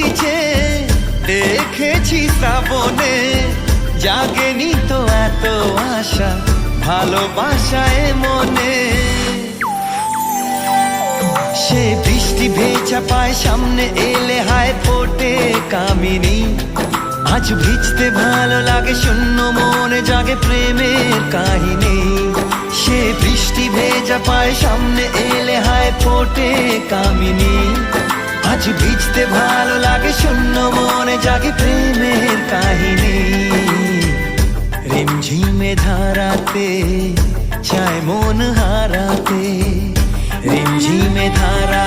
পিছে দেখেছি শ্রাবণে, জাগেনি তো এত আশা ভালোবাসায় মনে। সে বৃষ্টি ভেজা পায় সামনে এলে হায় ফোটে কামিনী। আজ ভিজতে ভালো লাগে শূন্য মনে জাগে প্রেমের কাহিনী। সে বৃষ্টি ভেজা পায় সামনে এলে হায় ফোটে কামিনী। আজ ভিজতে ভালো লাগে শূন্য মনে জাগে প্রেমের কাহিনী। রিমঝিমে ধারাতে চায় মন হারাতে, রিমঝিমে ধারা